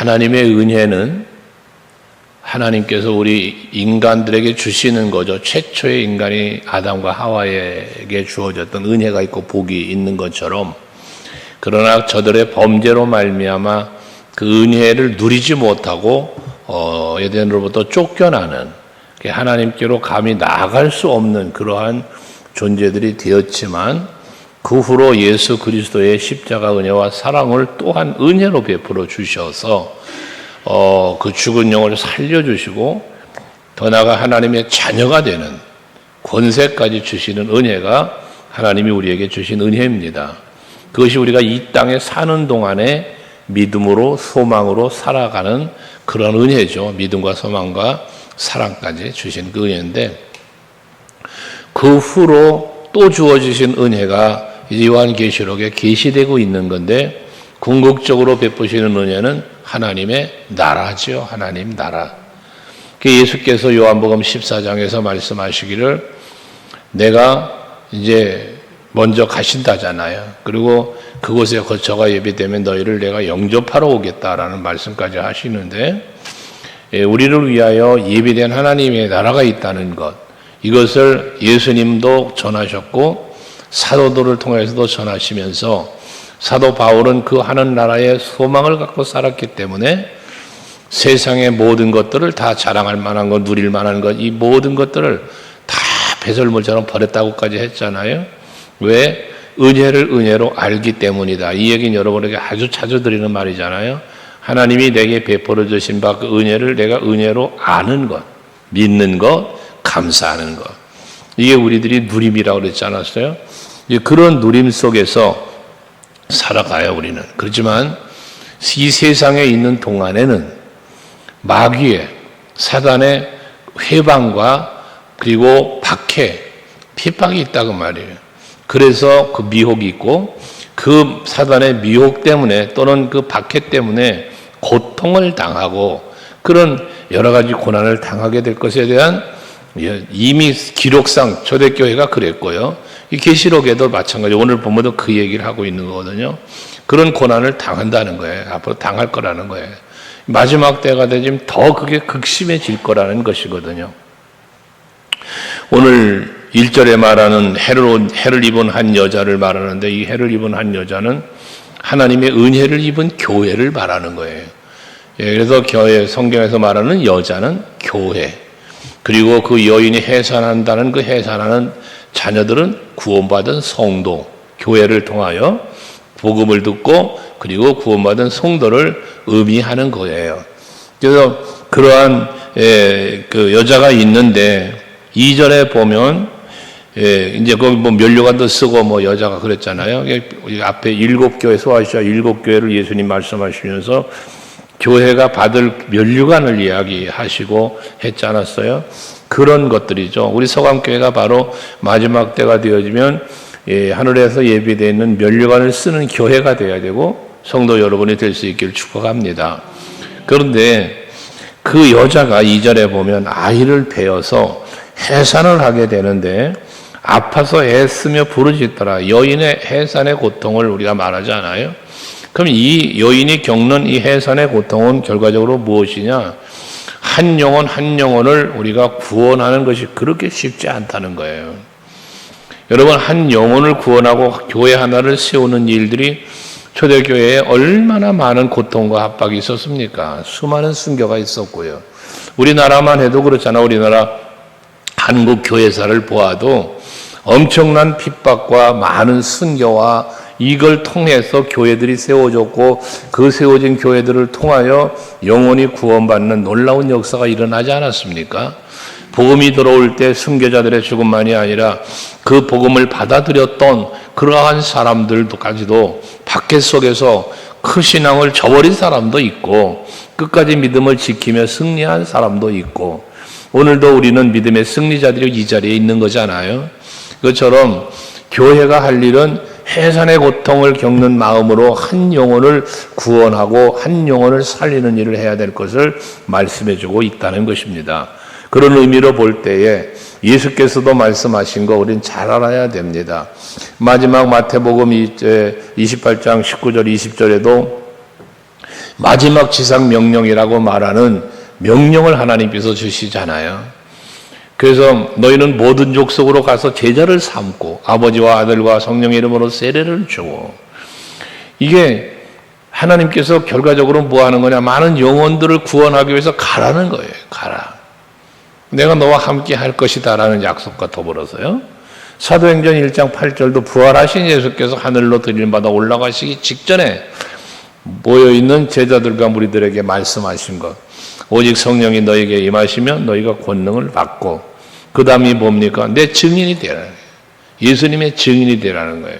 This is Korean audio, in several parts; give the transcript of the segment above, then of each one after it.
하나님의 은혜는 하나님께서 우리 인간들에게 주시는 거죠. 최초의 인간이 아담과 하와에게 주어졌던 은혜가 있고 복이 있는 것처럼, 그러나 저들의 범죄로 말미암아 그 은혜를 누리지 못하고 에덴으로부터 쫓겨나는, 하나님께로 감히 나아갈 수 없는 그러한 존재들이 되었지만, 그 후로 예수 그리스도의 십자가 은혜와 사랑을 또한 은혜로 베풀어 주셔서 그 죽은 영을 살려주시고 더 나아가 하나님의 자녀가 되는 권세까지 주시는 은혜가 하나님이 우리에게 주신 은혜입니다. 그것이 우리가 이 땅에 사는 동안에 믿음으로 소망으로 살아가는 그런 은혜죠. 믿음과 소망과 사랑까지 주신 그 은혜인데, 그 후로 또 주어지신 은혜가 이제 요한계시록에 계시되고 있는 건데, 궁극적으로 베푸시는 은혜는 하나님의 나라죠. 하나님 나라. 예수께서 요한복음 14장에서 말씀하시기를 내가 이제 먼저 가신다잖아요. 그리고 그곳에 거처가 예비되면 너희를 내가 영접하러 오겠다라는 말씀까지 하시는데, 우리를 위하여 예비된 하나님의 나라가 있다는 것, 이것을 예수님도 전하셨고 사도들을 통해서도 전하시면서, 사도 바울은 그 하늘 나라의 소망을 갖고 살았기 때문에 세상의 모든 것들을 다 자랑할 만한 것, 누릴 만한 것, 이 모든 것들을 다 배설물처럼 버렸다고까지 했잖아요. 왜? 은혜를 은혜로 알기 때문이다. 이 얘기는 여러분에게 아주 자주 드리는 말이잖아요. 하나님이 내게 베풀어 주신 바 그 은혜를 내가 은혜로 아는 것, 믿는 것, 감사하는 것, 이게 우리들이 누림이라고 그랬지 않았어요? 그런 누림 속에서 살아가요, 우리는. 그렇지만 이 세상에 있는 동안에는 마귀의, 사단의 회방과 그리고 박해, 핍박이 있다고 말이에요. 그래서 그 미혹이 있고, 그 사단의 미혹 때문에 또는 그 박해 때문에 고통을 당하고 그런 여러 가지 고난을 당하게 될 것에 대한, 이미 기록상 초대교회가 그랬고요. 이 계시록에도 마찬가지, 오늘 본문도 그 얘기를 하고 있는 거거든요. 그런 고난을 당한다는 거예요. 앞으로 당할 거라는 거예요. 마지막 때가 되면 더 그게 극심해질 거라는 것이거든요. 오늘 1절에 말하는 해를 입은 한 여자를 말하는데, 이 해를 입은 한 여자는 하나님의 은혜를 입은 교회를 말하는 거예요. 그래서 교회, 성경에서 말하는 여자는 교회, 그리고 그 여인이 해산한다는 그 해산하는 자녀들은 구원받은 성도, 교회를 통하여 복음을 듣고 그리고 구원받은 성도를 의미하는 거예요. 그래서 그러한 그 여자가 있는데, 2절에 보면 이제 거기 뭐 면류관도 쓰고 뭐 여자가 그랬잖아요. 앞에 7교회 소아시아 7교회를 예수님 말씀하시면서 교회가 받을 면류관을 이야기하시고 했지 않았어요? 그런 것들이죠. 우리 서강교회가 바로 마지막 때가 되어지면 하늘에서 예비되어 있는 면류관을 쓰는 교회가 되어야 되고 성도 여러분이 될 수 있기를 축복합니다. 그런데 그 여자가 2절에 보면 아이를 베어서 해산을 하게 되는데, 아파서 애쓰며 부르짖더라. 여인의 해산의 고통을 우리가 말하지 않아요? 그럼 이 여인이 겪는 이 해산의 고통은 결과적으로 무엇이냐? 한 영혼 한 영혼을 우리가 구원하는 것이 그렇게 쉽지 않다는 거예요. 여러분, 한 영혼을 구원하고 교회 하나를 세우는 일들이 초대교회에 얼마나 많은 고통과 압박이 있었습니까? 수많은 순교가 있었고요. 우리나라만 해도 그렇잖아. 우리나라 한국 교회사를 보아도 엄청난 핍박과 많은 순교와 이걸 통해서 교회들이 세워졌고, 그 세워진 교회들을 통하여 영혼이 구원받는 놀라운 역사가 일어나지 않았습니까? 복음이 들어올 때 순교자들의 죽음만이 아니라 그 복음을 받아들였던 그러한 사람들까지도 박해 속에서 그 신앙을 저버린 사람도 있고, 끝까지 믿음을 지키며 승리한 사람도 있고, 오늘도 우리는 믿음의 승리자들이 이 자리에 있는 거잖아요. 그것처럼 교회가 할 일은 해산의 고통을 겪는 마음으로 한 영혼을 구원하고 한 영혼을 살리는 일을 해야 될 것을 말씀해주고 있다는 것입니다. 그런 의미로 볼 때에 예수께서도 말씀하신 거 우리는 잘 알아야 됩니다. 마지막 마태복음 28장 19절 20절에도 마지막 지상 명령이라고 말하는 명령을 하나님께서 주시잖아요. 그래서 너희는 모든 족속으로 가서 제자를 삼고 아버지와 아들과 성령의 이름으로 세례를 주고, 이게 하나님께서 결과적으로 뭐 하는 거냐? 많은 영혼들을 구원하기 위해서 가라는 거예요. 가라. 내가 너와 함께 할 것이다 라는 약속과 더불어서요. 사도행전 1장 8절도 부활하신 예수께서 하늘로 들림받아 올라가시기 직전에 모여있는 제자들과 무리들에게 말씀하신 것, 오직 성령이 너에게 임하시면 너희가 권능을 받고, 그 다음이 뭡니까? 내 증인이 되라는 거예요. 예수님의 증인이 되라는 거예요.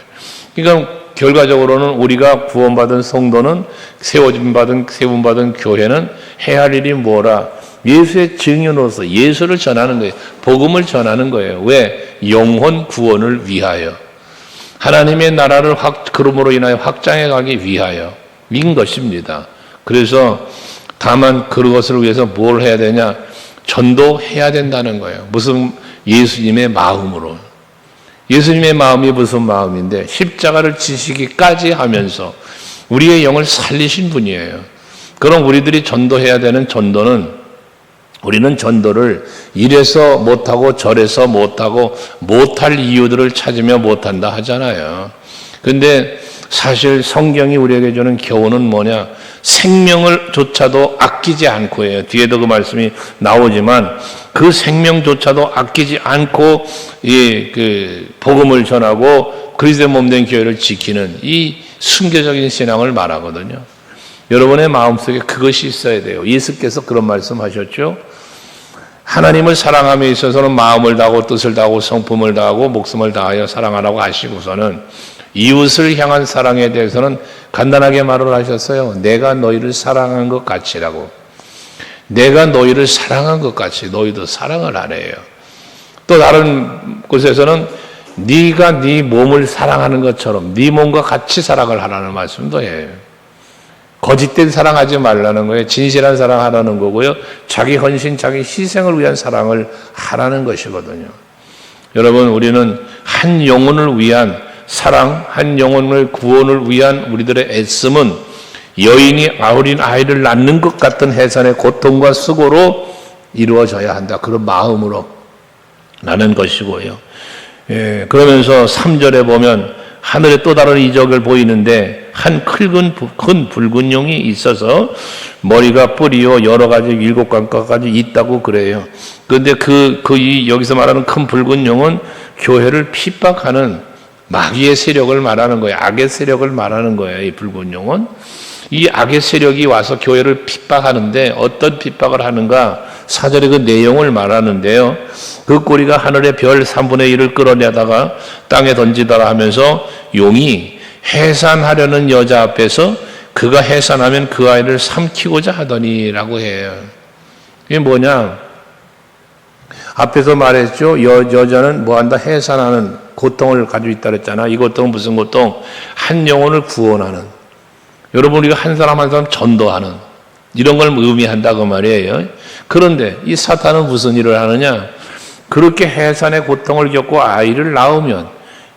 그러니까 결과적으로는 우리가 구원받은 성도는, 세움받은 교회는 해야 할 일이 뭐라? 예수의 증인으로서 예수를 전하는 거예요. 복음을 전하는 거예요. 왜? 영혼 구원을 위하여, 하나님의 나라를 그럼으로 인하여 확장해 가기 위하여 인 것입니다. 그래서 다만 그것을 위해서 뭘 해야 되냐? 전도해야 된다는 거예요. 무슨? 예수님의 마음으로. 예수님의 마음이 무슨 마음인데? 십자가를 지시기까지 하면서 우리의 영을 살리신 분이에요. 그럼 우리들이 전도해야 되는 전도는, 우리는 전도를 이래서 못하고 저래서 못하고 못할 이유들을 찾으며 못한다 하잖아요. 근데 사실 성경이 우리에게 주는 교훈은 뭐냐? 생명을 조차도 아끼지 않고 해요. 뒤에도 그 말씀이 나오지만 그 생명조차도 아끼지 않고 그 복음을 전하고 그리스도의 몸된 교회를 지키는 이 순교적인 신앙을 말하거든요. 여러분의 마음속에 그것이 있어야 돼요. 예수께서 그런 말씀하셨죠. 하나님을 사랑함에 있어서는 마음을 다하고 뜻을 다하고 성품을 다하고 목숨을 다하여 사랑하라고 하시고서는 이웃을 향한 사랑에 대해서는 간단하게 말을 하셨어요. 내가 너희를 사랑한 것 같이라고. 내가 너희를 사랑한 것 같이 너희도 사랑을 하래요. 또 다른 곳에서는 네가 네 몸을 사랑하는 것처럼 네 몸과 같이 사랑을 하라는 말씀도 해요. 거짓된 사랑하지 말라는 거예요. 진실한 사랑하라는 거고요. 자기 헌신, 자기 희생을 위한 사랑을 하라는 것이거든요. 여러분, 우리는 한 영혼을 위한 사랑, 한 영혼의 구원을 위한 우리들의 애씀은 여인이 어린 아이를 낳는 것 같은 해산의 고통과 수고로 이루어져야 한다. 그런 마음으로 나는 것이고요. 그러면서 3절에 보면 하늘에 또 다른 이적을 보이는데 한 큰 붉은 용이 있어서 머리가 뿔이요 여러 가지 7관까지 있다고 그래요. 그런데 여기서 말하는 큰 붉은 용은 교회를 핍박하는 마귀의 세력을 말하는 거예요. 악의 세력을 말하는 거예요. 이 붉은 용은. 이 악의 세력이 와서 교회를 핍박하는데 어떤 핍박을 하는가? 4절에 그 내용을 말하는데요. 그 꼬리가 하늘의 별 3분의 1을 끌어내다가 땅에 던지더라 하면서 용이 해산하려는 여자 앞에서 그가 해산하면 그 아이를 삼키고자 하더니라고 해요. 이게 뭐냐? 앞에서 말했죠. 여자는 뭐한다? 해산하는 고통을 가지고 있다 그랬잖아. 이 고통은 무슨 고통? 한 영혼을 구원하는. 여러분, 우리가 한 사람 한 사람 전도하는 이런 걸 의미한다고 말이에요. 그런데 이 사탄은 무슨 일을 하느냐? 그렇게 해산의 고통을 겪고 아이를 낳으면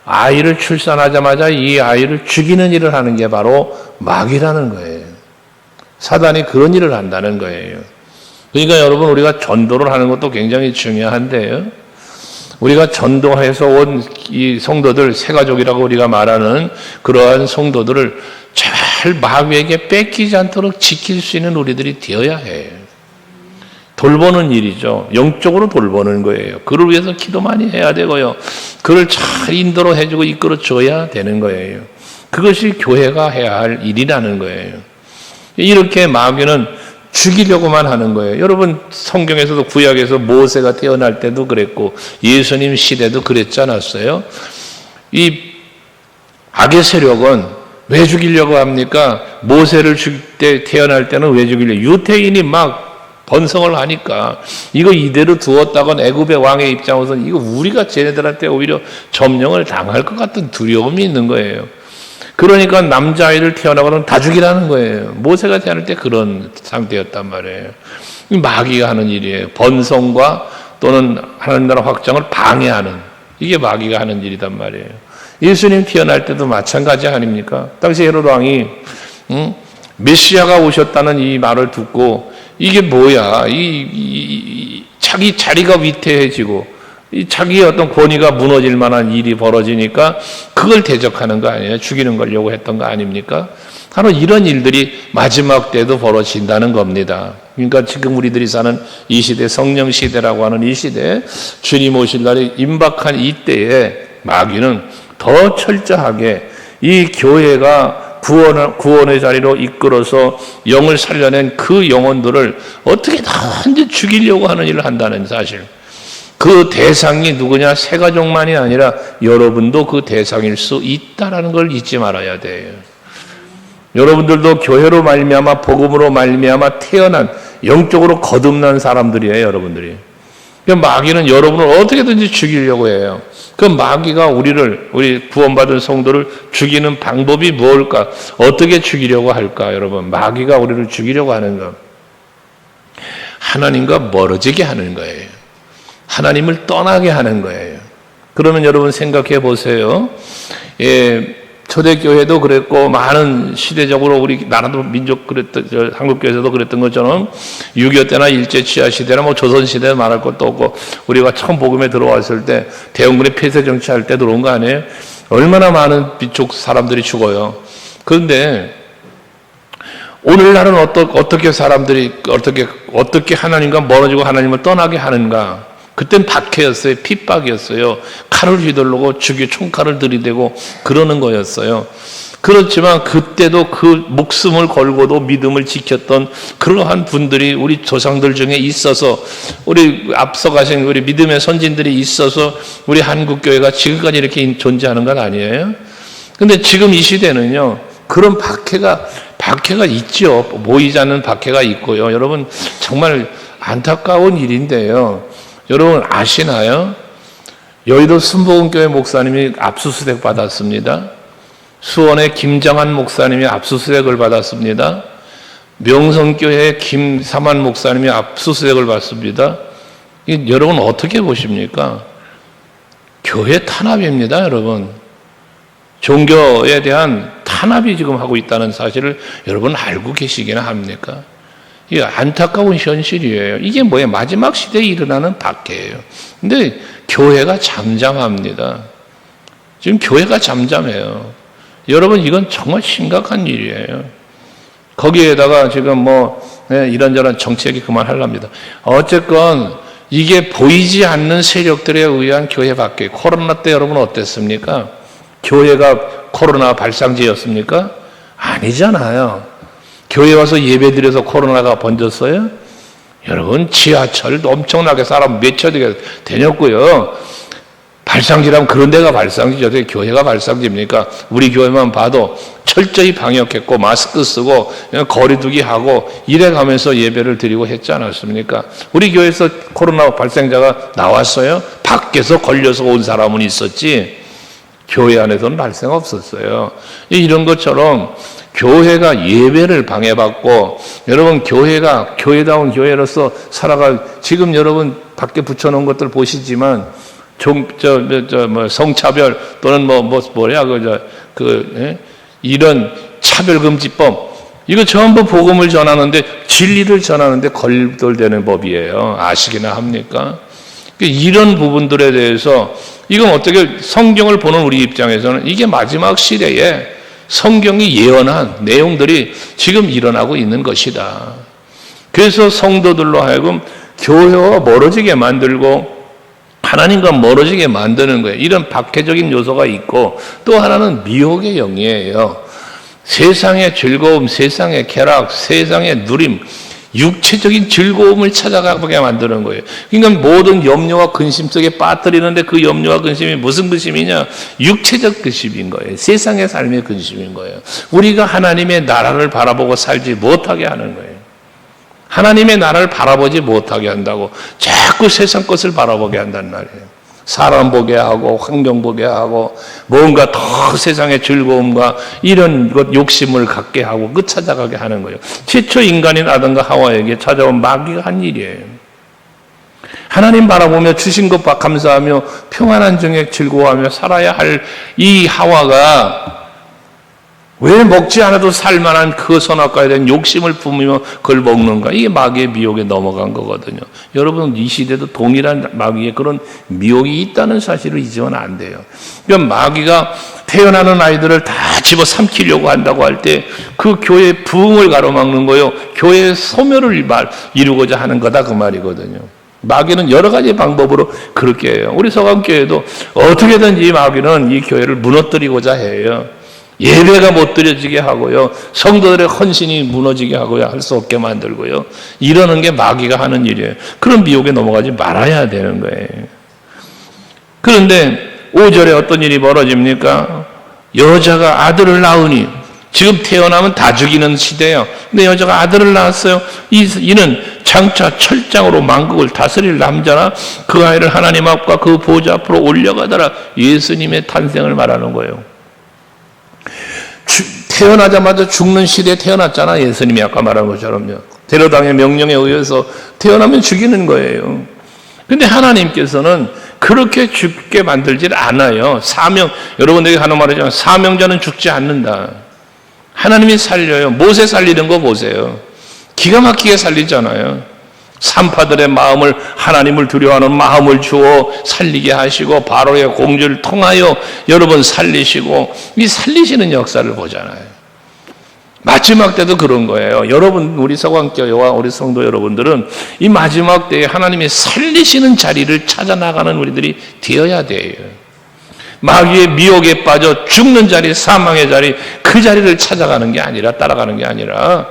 아이를 출산하자마자 이 아이를 죽이는 일을 하는 게 바로 마귀라는 거예요. 사단이 그런 일을 한다는 거예요. 그러니까 여러분, 우리가 전도를 하는 것도 굉장히 중요한데요. 우리가 전도해서 온 이 성도들, 새가족이라고 우리가 말하는 그러한 성도들을 잘 마귀에게 뺏기지 않도록 지킬 수 있는 우리들이 되어야 해요. 돌보는 일이죠. 영적으로 돌보는 거예요. 그를 위해서 기도 많이 해야 되고요. 그를 잘 인도로 해주고 이끌어 줘야 되는 거예요. 그것이 교회가 해야 할 일이라는 거예요. 이렇게 마귀는 죽이려고만 하는 거예요. 여러분, 성경에서도 구약에서 모세가 태어날 때도 그랬고 예수님 시대도 그랬지 않았어요? 이 악의 세력은 왜 죽이려고 합니까? 모세를 태어날 때는 왜 죽이려고? 유태인이 막 번성을 하니까 이거 이대로 두었다간 애굽의 왕의 입장에서는 이거 우리가 쟤네들한테 오히려 점령을 당할 것 같은 두려움이 있는 거예요. 그러니까 남자아이를 태어나고는 다 죽이라는 거예요. 모세가 태어날 때 그런 상태였단 말이에요. 마귀가 하는 일이에요. 번성과 또는 하나님 나라 확장을 방해하는, 이게 마귀가 하는 일이단 말이에요. 예수님 태어날 때도 마찬가지 아닙니까? 당시 헤롯 왕이 메시아가 오셨다는 이 말을 듣고 이게 뭐야? 자기 자리가 위태해지고 자기의 어떤 권위가 무너질 만한 일이 벌어지니까 그걸 대적하는 거 아니에요? 죽이는 거려고 했던 거 아닙니까? 바로 이런 일들이 마지막 때도 벌어진다는 겁니다. 그러니까 지금 우리들이 사는 이 시대, 성령 시대라고 하는 이 시대, 주님 오실 날이 임박한 이때에 마귀는 더 철저하게 이 교회가 구원의 자리로 이끌어서 영을 살려낸 그 영혼들을 어떻게든지 죽이려고 하는 일을 한다는 사실. 그 대상이 누구냐? 세 가족만이 아니라 여러분도 그 대상일 수 있다는 걸 잊지 말아야 돼요. 여러분들도 교회로 말미암아 복음으로 말미암아 태어난 영적으로 거듭난 사람들이에요, 여러분들이. 마귀는 여러분을 어떻게든지 죽이려고 해요. 그 마귀가 우리 구원받은 성도를 죽이는 방법이 뭘까? 어떻게 죽이려고 할까, 여러분? 마귀가 우리를 죽이려고 하는 것. 하나님과 멀어지게 하는 거예요. 하나님을 떠나게 하는 거예요. 그러면 여러분 생각해 보세요. 초대교회도 그랬고 많은 시대적으로 우리 나라도 민족 그랬던 한국교회에서도 그랬던 것처럼 6.25 때나 일제 치하 시대나 조선 시대 말할 것도 없고 우리가 처음 복음에 들어왔을 때 대원군의 폐쇄 정치할 때 들어온 거 아니에요? 얼마나 많은 민족 사람들이 죽어요. 그런데 오늘날은 어떻게 사람들이 어떻게 하나님과 멀어지고 하나님을 떠나게 하는가? 그땐 박해였어요. 핍박이었어요. 칼을 휘두르고 총칼을 들이대고 그러는 거였어요. 그렇지만 그때도 그 목숨을 걸고도 믿음을 지켰던 그러한 분들이 우리 조상들 중에 있어서 우리 앞서가신 우리 믿음의 선진들이 있어서 우리 한국교회가 지금까지 이렇게 존재하는 건 아니에요. 근데 지금 이 시대는요. 그런 박해가 있죠. 모이지 않는 박해가 있고요. 여러분 정말 안타까운 일인데요. 여러분 아시나요? 여의도 순복음교회 목사님이 압수수색 받았습니다. 수원의 김정한 목사님이 압수수색을 받았습니다. 명성교회의 김삼환 목사님이 압수수색을 받습니다. 여러분 어떻게 보십니까? 교회 탄압입니다, 여러분. 종교에 대한 탄압이 지금 하고 있다는 사실을 여러분 알고 계시기나 합니까? 이게 안타까운 현실이에요. 이게 뭐예요? 마지막 시대에 일어나는 박해예요. 근데 교회가 잠잠합니다. 지금 교회가 잠잠해요. 여러분 이건 정말 심각한 일이에요. 거기에다가 지금 이런저런 정책이 그만하랍니다. 어쨌건 이게 보이지 않는 세력들에 의한 교회 밖에 코로나 때 여러분 어땠습니까? 교회가 코로나 발상지였습니까? 아니잖아요. 교회 와서 예배드려서 코로나가 번졌어요? 여러분 지하철도 엄청나게 사람 몇 천 다녔고요. 발상지라면 그런 데가 발상지죠. 어떻게 교회가 발상지입니까? 우리 교회만 봐도 철저히 방역했고 마스크 쓰고 거리두기 하고 이래가면서 예배를 드리고 했지 않았습니까? 우리 교회에서 코로나 발생자가 나왔어요? 밖에서 걸려서 온 사람은 있었지 교회 안에서는 발생 없었어요. 이런 것처럼 교회가 예배를 방해받고 여러분 교회가 교회다운 교회로서 살아갈 지금 여러분 밖에 붙여놓은 것들 보시지만 성차별 또는 이런 차별금지법 이거 전부 복음을 전하는데 진리를 전하는데 걸돌되는 법이에요. 아시기나 합니까? 이런 부분들에 대해서 이건 어떻게 성경을 보는 우리 입장에서는 이게 마지막 시대에 성경이 예언한 내용들이 지금 일어나고 있는 것이다. 그래서 성도들로 하여금 교회와 멀어지게 만들고 하나님과 멀어지게 만드는 거예요. 이런 박해적인 요소가 있고 또 하나는 미혹의 영이에요. 세상의 즐거움, 세상의 쾌락, 세상의 누림, 육체적인 즐거움을 찾아가게 만드는 거예요. 그러니까 모든 염려와 근심 속에 빠뜨리는데 그 염려와 근심이 무슨 근심이냐? 육체적 근심인 거예요. 세상의 삶의 근심인 거예요. 우리가 하나님의 나라를 바라보고 살지 못하게 하는 거예요. 하나님의 나라를 바라보지 못하게 한다고 자꾸 세상 것을 바라보게 한단 말이에요. 사람 보게 하고 환경 보게 하고 뭔가 더 세상의 즐거움과 이런 것 욕심을 갖게 하고 그 찾아가게 하는 거예요. 최초 인간인 아담과 하와에게 찾아온 마귀가 한 일이에요. 하나님 바라보며 주신 것 감사하며 평안한 중에 즐거워하며 살아야 할 이 하와가 왜 먹지 않아도 살만한 그 선악과에 대한 욕심을 품으며 그걸 먹는가? 이게 마귀의 미혹에 넘어간 거거든요. 여러분, 이 시대도 동일한 마귀의 그런 미혹이 있다는 사실을 잊으면 안 돼요. 그러니까 마귀가 태어나는 아이들을 다 집어 삼키려고 한다고 할 때 그 교회의 부흥을 가로막는 거요. 교회의 소멸을 이루고자 하는 거다, 그 말이거든요. 마귀는 여러 가지 방법으로 그렇게 해요. 우리 서강교회도 어떻게든지 마귀는 이 교회를 무너뜨리고자 해요. 예배가 못 드려지게 하고요. 성도들의 헌신이 무너지게 하고요. 할 수 없게 만들고요. 이러는 게 마귀가 하는 일이에요. 그런 미혹에 넘어가지 말아야 되는 거예요. 그런데 5절에 어떤 일이 벌어집니까? 여자가 아들을 낳으니, 지금 태어나면 다 죽이는 시대예요. 근데 여자가 아들을 낳았어요. 이는 장차 철장으로 만국을 다스릴 남자나 그 아이를 하나님 앞과 그 보좌 앞으로 올려가더라. 예수님의 탄생을 말하는 거예요. 태어나자마자 죽는 시대에 태어났잖아. 예수님이 아까 말한 것처럼요. 헤롯 왕의 명령에 의해서 태어나면 죽이는 거예요. 근데 하나님께서는 그렇게 죽게 만들질 않아요. 여러분 내가 하는 말이잖아요. 사명자는 죽지 않는다. 하나님이 살려요. 모세 살리는 거 보세요. 기가 막히게 살리잖아요. 산파들의 마음을, 하나님을 두려워하는 마음을 주어 살리게 하시고 바로의 공주를 통하여 여러분 살리시고, 이 살리시는 역사를 보잖아요. 마지막 때도 그런 거예요. 여러분, 우리 서강교회와 우리 성도 여러분들은 이 마지막 때에 하나님이 살리시는 자리를 찾아 나가는 우리들이 되어야 돼요. 마귀의 미혹에 빠져 죽는 자리, 사망의 자리, 그 자리를 찾아가는 게 아니라, 따라가는 게 아니라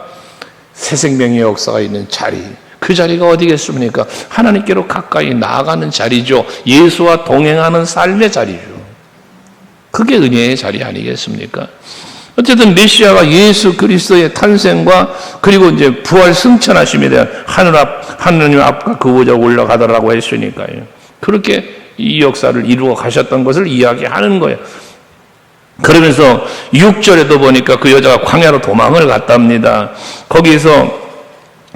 새 생명의 역사가 있는 자리, 그 자리가 어디겠습니까? 하나님께로 가까이 나아가는 자리죠. 예수와 동행하는 삶의 자리죠. 그게 은혜의 자리 아니겠습니까? 어쨌든 메시아가 예수 그리스도의 탄생과 그리고 이제 부활 승천하심에 대한 하느님 앞과 그 보좌 올라가더라고 했으니까요. 그렇게 이 역사를 이루어 가셨던 것을 이야기하는 거예요. 그러면서 6절에도 보니까 그 여자가 광야로 도망을 갔답니다. 거기에서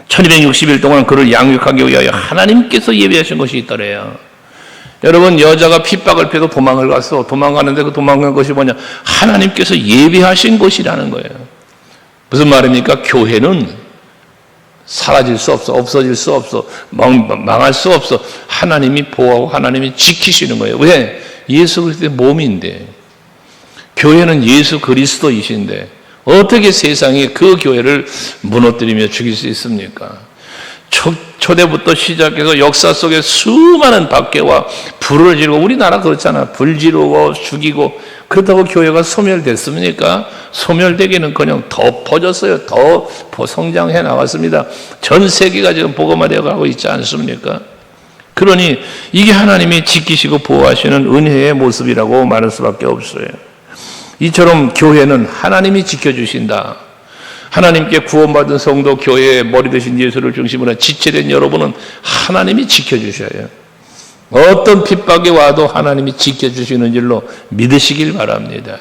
1260일 동안 그를 양육하기 위하여 하나님께서 예비하신 것이 있더래요. 여러분, 여자가 핍박을 피해서 도망을 갔어. 도망가는데 그 도망간 것이 뭐냐? 하나님께서 예비하신 것이라는 거예요. 무슨 말입니까? 교회는 사라질 수 없어. 없어질 수 없어. 망할 수 없어. 하나님이 보호하고 하나님이 지키시는 거예요. 왜? 예수 그리스도의 몸인데. 교회는 예수 그리스도이신데 어떻게 세상이 그 교회를 무너뜨리며 죽일 수 있습니까? 초대부터 시작해서 역사 속에 수많은 박해와 불을 지르고, 우리나라 그렇잖아. 불 지르고 죽이고, 그렇다고 교회가 소멸됐습니까? 소멸되기는커녕 더 퍼졌어요. 더 성장해 나갔습니다. 전 세계가 지금 복음화되어 가고 있지 않습니까? 그러니 이게 하나님이 지키시고 보호하시는 은혜의 모습이라고 말할 수밖에 없어요. 이처럼 교회는 하나님이 지켜주신다. 하나님께 구원받은 성도, 교회의 머리 되신 예수를 중심으로 지체된 여러분은 하나님이 지켜주셔요. 어떤 핍박이 와도 하나님이 지켜주시는 줄로 믿으시길 바랍니다.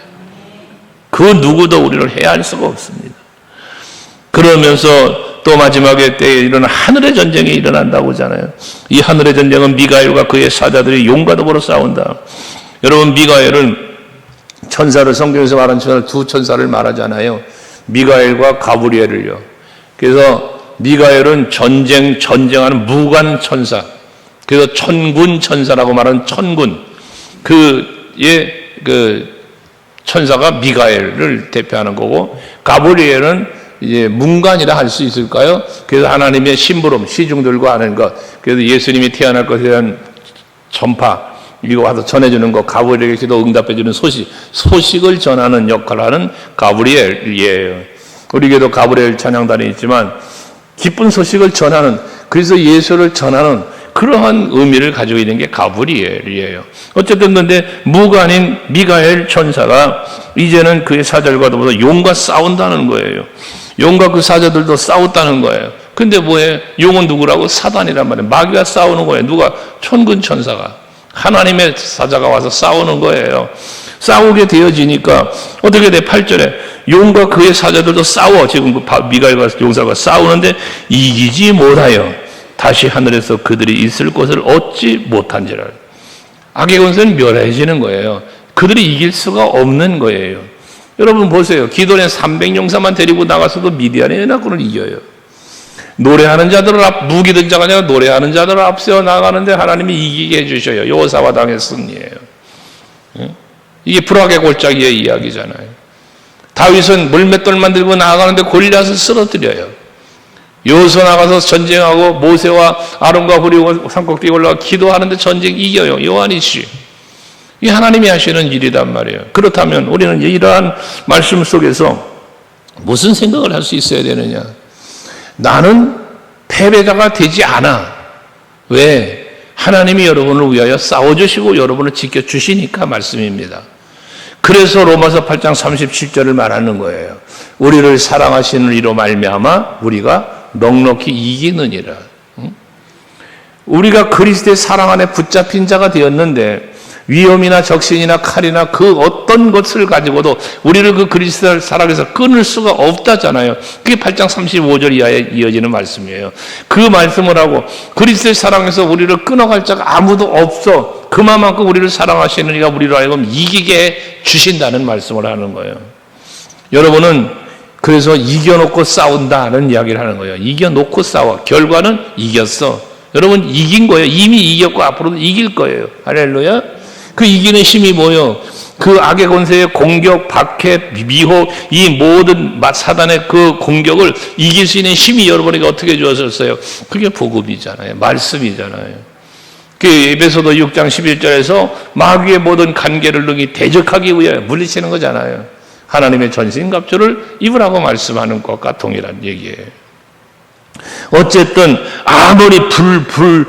그 누구도 우리를 해할 수가 없습니다. 그러면서 또 마지막에 때에 일어난 하늘의 전쟁이 일어난다고 하잖아요. 이 하늘의 전쟁은 미가엘과 그의 사자들이 용과 더불어 싸운다. 여러분, 미가엘은 천사를, 성경에서 말하는 천사를 두 천사를 말하잖아요. 미가엘과 가브리엘을요. 그래서 미가엘은 전쟁하는 무관 천사. 그래서 천군 천사라고 말하는 천군. 그 천사가 미가엘을 대표하는 거고, 가브리엘은 이제 문관이라 할 수 있을까요? 그래서 하나님의 심부름, 시중들과 하는 것. 그래서 예수님이 태어날 것에 대한 전파, 이거 와서 전해주는 거, 가브리엘에게 기도 응답해주는 소식을 전하는 역할을 하는 가브리엘이에요. 우리에게도 가브리엘 찬양단이 있지만 기쁜 소식을 전하는, 그래서 예수를 전하는 그러한 의미를 가지고 있는 게 가브리엘이에요. 어쨌든 근데 무관인 미가엘 천사가 이제는 그의 사자들과 더불어 용과 싸운다는 거예요. 용과 그 사자들도 싸웠다는 거예요. 근데 뭐예요? 용은 누구라고? 사단이란 말이에요. 마귀가 싸우는 거예요. 누가? 천군 천사가. 하나님의 사자가 와서 싸우는 거예요. 싸우게 되어지니까 어떻게 돼? 8절에 용과 그의 사자들도 싸워. 지금 미가엘과 용사가 싸우는데 이기지 못하여 다시 하늘에서 그들이 있을 곳을 얻지 못한지라. 악의 권세는 멸해지는 거예요. 그들이 이길 수가 없는 거예요. 여러분 보세요. 기도는 300용사만 데리고 나가서도 미디안의 연합군을 이겨요. 노래하는 자들을 무기 든 자가 아니라 노래하는 자들을 앞세워 나가는데 하나님이 이기게 해주셔요. 여호사밧 왕의 승리예요. 이게 불악의 골짜기의 이야기잖아요. 다윗은 물맷돌만 들고 나가는데 골리앗을 쓰러뜨려요. 여호수아 나가서 전쟁하고 모세와 아론과 후리 산꼭대기에 올라가 기도하는데 전쟁 이겨요. 요한이시. 이 하나님이 하시는 일이란 말이에요. 그렇다면 우리는 이러한 말씀 속에서 무슨 생각을 할 수 있어야 되느냐? 나는 패배자가 되지 않아. 왜? 하나님이 여러분을 위하여 싸워주시고 여러분을 지켜주시니까 말씀입니다. 그래서 로마서 8장 37절을 말하는 거예요. 우리를 사랑하시는 이로 말미암아 우리가 넉넉히 이기느니라. 우리가 그리스도의 사랑 안에 붙잡힌 자가 되었는데 위험이나 적신이나 칼이나 그 어떤 것을 가지고도 우리를 그 그리스도의 사랑에서 끊을 수가 없다잖아요. 그게 8장 35절 이하에 이어지는 말씀이에요. 그 말씀을 하고 그리스도의 사랑에서 우리를 끊어갈 자가 아무도 없어. 그만큼 우리를 사랑하시는 이가 우리를 하여금 이기게 주신다는 말씀을 하는 거예요. 여러분은 그래서 이겨놓고 싸운다는 이야기를 하는 거예요. 이겨놓고 싸워. 결과는 이겼어. 여러분 이긴 거예요. 이미 이겼고 앞으로도 이길 거예요. 할렐루야. 그 이기는 힘이 뭐예요? 그 악의 권세의 공격, 박해, 미혹, 이 모든 사단의 그 공격을 이길 수 있는 힘이 여러분에게 어떻게 주어졌어요? 그게 복음이잖아요. 말씀이잖아요. 그 에베소서 6장 11절에서 마귀의 모든 관계를 능히 대적하기 위해 물리치는 거잖아요. 하나님의 전신갑주를 입으라고 말씀하는 것과 동일한 얘기예요. 어쨌든 아무리 큰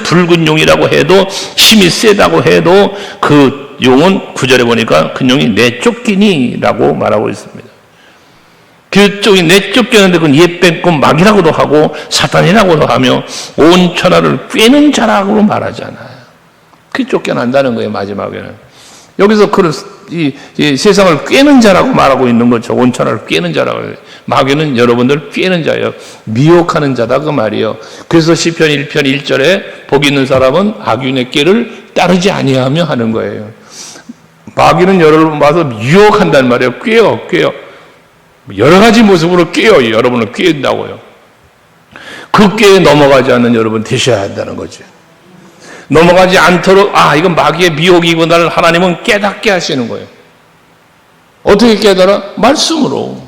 붉은 용이라고 해도 힘이 세다고 해도 그 용은 9절에 보니까 그 용이 내쫓기니라고 말하고 있습니다. 그쪽이 내쫓겼는데 그건 옛뱀꿈 마귀라고도 하고 사탄이라고도 하며 온 천하를 꿰는 자라고 말하잖아요. 그게 쫓겨난다는 거예요. 마지막에는 여기서 이 세상을 꿰는 자라고 말하고 있는 거죠. 온 천하를 꿰는 자라고 해요. 마귀는 여러분들 꿰는 자예요. 미혹하는 자다 그 말이에요. 그래서 시편 1편 1절에 복 있는 사람은 악인의 꾀를 따르지 아니하며 하는 거예요. 마귀는 여러분 와서 유혹한단 말이에요. 꿰요. 여러 가지 모습으로 꿰요. 여러분을 꿰는다고요. 그 꾀에 넘어가지 않는 여러분 되셔야 한다는 거죠. 넘어가지 않도록 이건 마귀의 미혹이구나를 하나님은 깨닫게 하시는 거예요. 어떻게 깨달아? 말씀으로.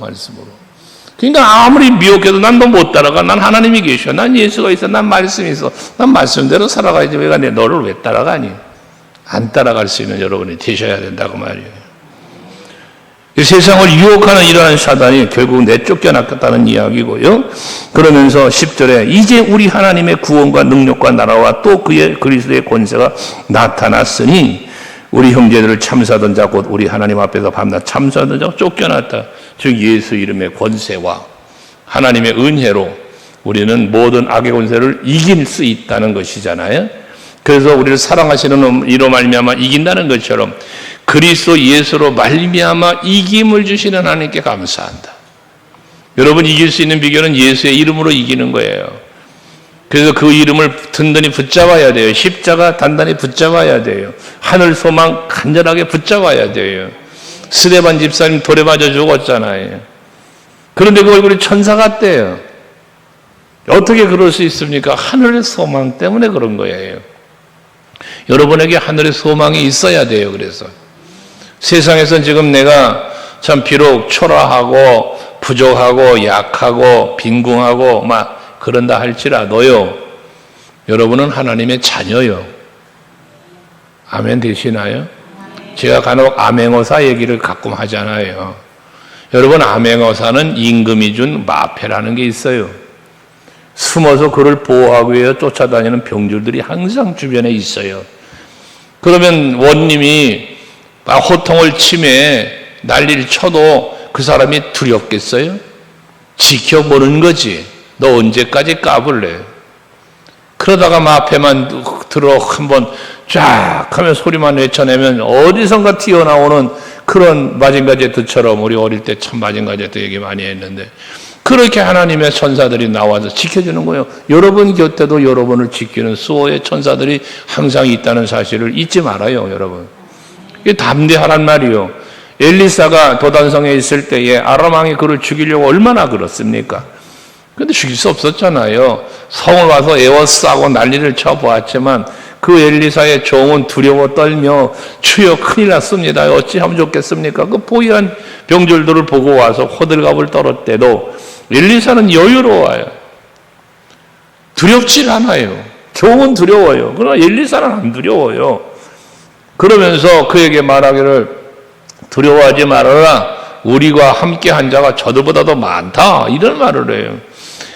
그러니까 아무리 미혹해도 난 너 못 따라가. 난 하나님이 계셔. 난 예수가 있어. 난 말씀이 있어. 난 말씀대로 살아가야지. 왜 너를 왜 따라가니? 안 따라갈 수 있는 여러분이 되셔야 된다고 말이에요. 이 세상을 유혹하는 이러한 사단이 결국 내쫓겨났다는 이야기고요. 그러면서 10절에 이제 우리 하나님의 구원과 능력과 나라와 또 그의 그리스도의 권세가 나타났으니 우리 형제들을 참사하던 자 곧 우리 하나님 앞에서 밤낮 참사하던 자 쫓겨났다. 즉 예수 이름의 권세와 하나님의 은혜로 우리는 모든 악의 권세를 이길 수 있다는 것이잖아요. 그래서 우리를 사랑하시는 이로 말미암아 이긴다는 것처럼 그리스도 예수로 말미암아 이김을 주시는 하나님께 감사한다. 여러분 이길 수 있는 비결은 예수의 이름으로 이기는 거예요. 그래서 그 이름을 든든히 붙잡아야 돼요. 십자가 단단히 붙잡아야 돼요. 하늘 소망 간절하게 붙잡아야 돼요. 스데반 집사님 돌에 맞아 죽었잖아요. 그런데 그 얼굴이 천사 같대요. 어떻게 그럴 수 있습니까? 하늘의 소망 때문에 그런 거예요. 여러분에게 하늘의 소망이 있어야 돼요. 그래서 세상에선 지금 내가 참 비록 초라하고 부족하고 약하고 빈궁하고 막 그런다 할지라도요, 여러분은 하나님의 자녀요. 아멘 되시나요? 제가 간혹 암행어사 얘기를 가끔 하잖아요. 여러분 암행어사는 임금이 준 마패라는 게 있어요. 숨어서 그를 보호하기 위해 쫓아다니는 병졸들이 항상 주변에 있어요. 그러면 원님이 호통을 치매 난리를 쳐도 그 사람이 두렵겠어요? 지켜보는 거지. 너 언제까지 까불래? 그러다가 마패만 들어 한번 쫙 하면 소리만 외쳐내면 어디선가 튀어나오는 그런 마징가 제트처럼, 우리 어릴 때 참 마징가 제트 얘기 많이 했는데 그렇게 하나님의 천사들이 나와서 지켜주는 거예요. 여러분 곁에도 여러분을 지키는 수호의 천사들이 항상 있다는 사실을 잊지 말아요, 여러분. 이게 담대하란 말이요. 엘리사가 도단성에 있을 때에 아람 왕이 그를 죽이려고 얼마나 그렇습니까? 근데 죽일 수 없었잖아요. 성을 와서 에워싸고 난리를 쳐보았지만 그 엘리사의 종은 두려워 떨며 주여 큰일 났습니다. 어찌하면 좋겠습니까? 그 보이한 병졸들을 보고 와서 호들갑을 떨었대도 엘리사는 여유로워요. 두렵질 않아요. 종은 두려워요. 그러나 엘리사는 안 두려워요. 그러면서 그에게 말하기를 두려워하지 말아라. 우리가 함께 한 자가 저들보다도 많다. 이런 말을 해요.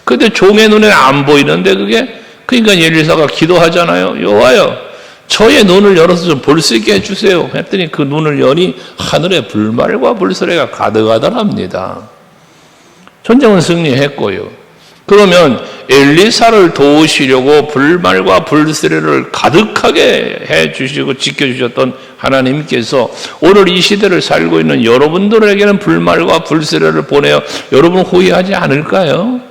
근데 종의 눈에 안 보이는데 그러니까 엘리사가 기도하잖아요. 여호와여, 저의 눈을 열어서 좀 볼 수 있게 해주세요. 했더니 그 눈을 여니 하늘에 불말과 불수레가 가득하더랍니다. 전쟁은 승리했고요. 그러면 엘리사를 도우시려고 불말과 불수레를 가득하게 해주시고 지켜주셨던 하나님께서 오늘 이 시대를 살고 있는 여러분들에게는 불말과 불수레를 보내어 여러분 후회하지 않을까요?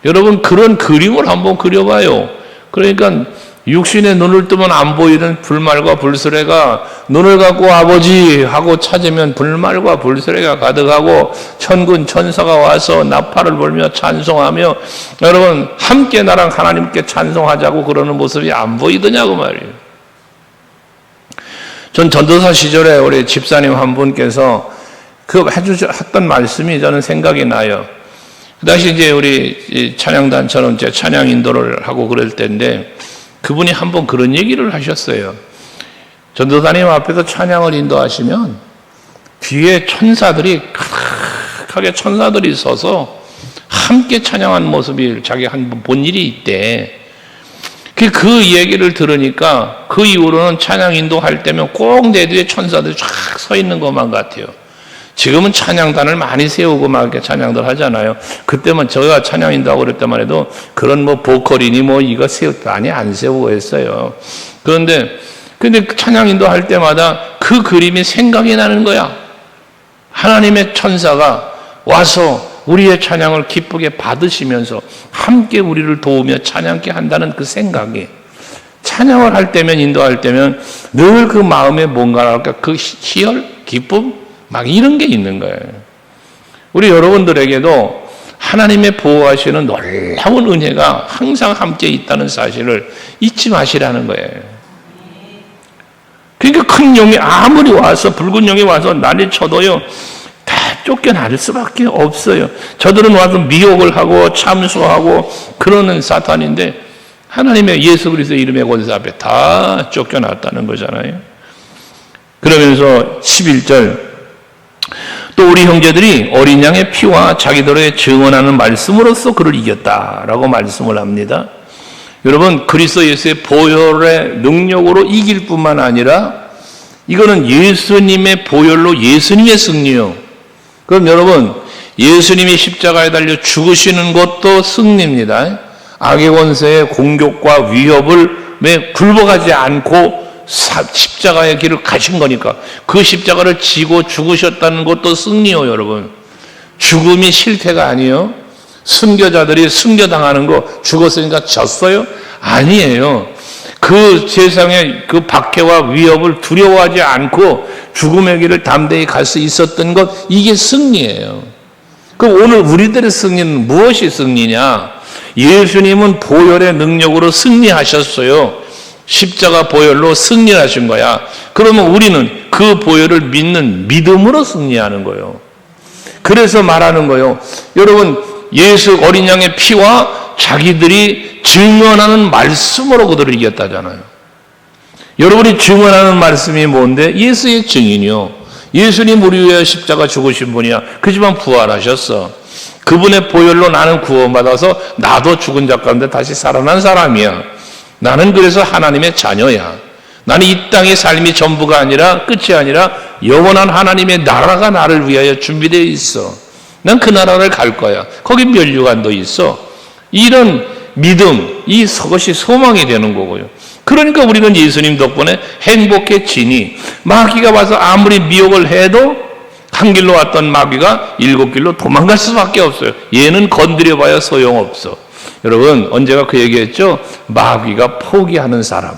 여러분 그런 그림을 한번 그려봐요. 그러니까 육신의 눈을 뜨면 안 보이는 불말과 불수레가 눈을 갖고 아버지 하고 찾으면 불말과 불수레가 가득하고 천군 천사가 와서 나팔을 불며 찬송하며 여러분 함께 나랑 하나님께 찬송하자고 그러는 모습이 안 보이더냐고 말이에요. 전 전도사 시절에 우리 집사님 한 분께서 했던 말씀이 저는 생각이 나요. 그 당시 이제 우리 찬양단처럼 이제 찬양 인도를 하고 그럴 때인데 그분이 한번 그런 얘기를 하셨어요. 전도사님 앞에서 찬양을 인도하시면 뒤에 천사들이 가득하게 천사들이 서서 함께 찬양한 모습이 자기가 한 번 본 일이 있대. 그 얘기를 들으니까 그 이후로는 찬양 인도할 때면 꼭 내 뒤에 천사들이 쫙 서 있는 것만 같아요. 지금은 찬양단을 많이 세우고 막 이렇게 찬양들 하잖아요. 그때만 제가 찬양 인도하고 그럴 때만 해도 그런 뭐 보컬이니 뭐 이거 많이 안 세우고 했어요. 근데 찬양 인도할 때마다 그 그림이 생각이 나는 거야. 하나님의 천사가 와서 우리의 찬양을 기쁘게 받으시면서 함께 우리를 도우며 찬양케 한다는 그 생각이 찬양을 할 때면 인도할 때면 늘 그 마음에 뭔가랄까 그 희열, 기쁨 막 이런 게 있는 거예요. 우리 여러분들에게도 하나님의 보호하시는 놀라운 은혜가 항상 함께 있다는 사실을 잊지 마시라는 거예요. 그러니까 큰 용이 아무리 와서 붉은 용이 와서 난리 쳐도요 다 쫓겨날 수밖에 없어요. 저들은 와서 미혹을 하고 참소하고 그러는 사탄인데 하나님의 예수 그리스도의 이름의 권세 앞에 다 쫓겨났다는 거잖아요. 그러면서 11절 또 우리 형제들이 어린 양의 피와 자기들의 증언하는 말씀으로써 그를 이겼다라고 말씀을 합니다. 여러분 그리스도 예수의 보혈의 능력으로 이길 뿐만 아니라 이거는 예수님의 보혈로 예수님의 승리요. 그럼 여러분 예수님이 십자가에 달려 죽으시는 것도 승리입니다. 악의 권세의 공격과 위협을 굴복하지 않고 십자가의 길을 가신 거니까 그 십자가를 지고 죽으셨다는 것도 승리요. 여러분 죽음이 실패가 아니에요. 순교자들이 순교당하는 거 죽었으니까 졌어요? 아니에요. 그 세상의 그 박해와 위협을 두려워하지 않고 죽음의 길을 담대히 갈 수 있었던 것 이게 승리예요. 그럼 오늘 우리들의 승리는 무엇이 승리냐? 예수님은 보혈의 능력으로 승리하셨어요. 십자가 보혈로 승리하신 거야. 그러면 우리는 그 보혈을 믿는 믿음으로 승리하는 거예요. 그래서 말하는 거예요. 여러분 예수 어린 양의 피와 자기들이 증언하는 말씀으로 그들을 이겼다잖아요. 여러분이 증언하는 말씀이 뭔데? 예수의 증인이요. 예수님 우리 위해 십자가 죽으신 분이야. 그지만 부활하셨어. 그분의 보혈로 나는 구원받아서 나도 죽은 자 가운데 다시 살아난 사람이야. 나는 그래서 하나님의 자녀야. 나는 이 땅의 삶이 전부가 아니라 끝이 아니라 영원한 하나님의 나라가 나를 위하여 준비되어 있어. 난 그 나라를 갈 거야. 거기 면류관도 있어. 이런 믿음, 이것이 소망이 되는 거고요. 그러니까 우리는 예수님 덕분에 행복해지니 마귀가 와서 아무리 미혹을 해도 한 길로 왔던 마귀가 7길로 도망갈 수밖에 없어요. 얘는 건드려봐야 소용없어. 여러분 언제가 그 얘기했죠? 마귀가 포기하는 사람.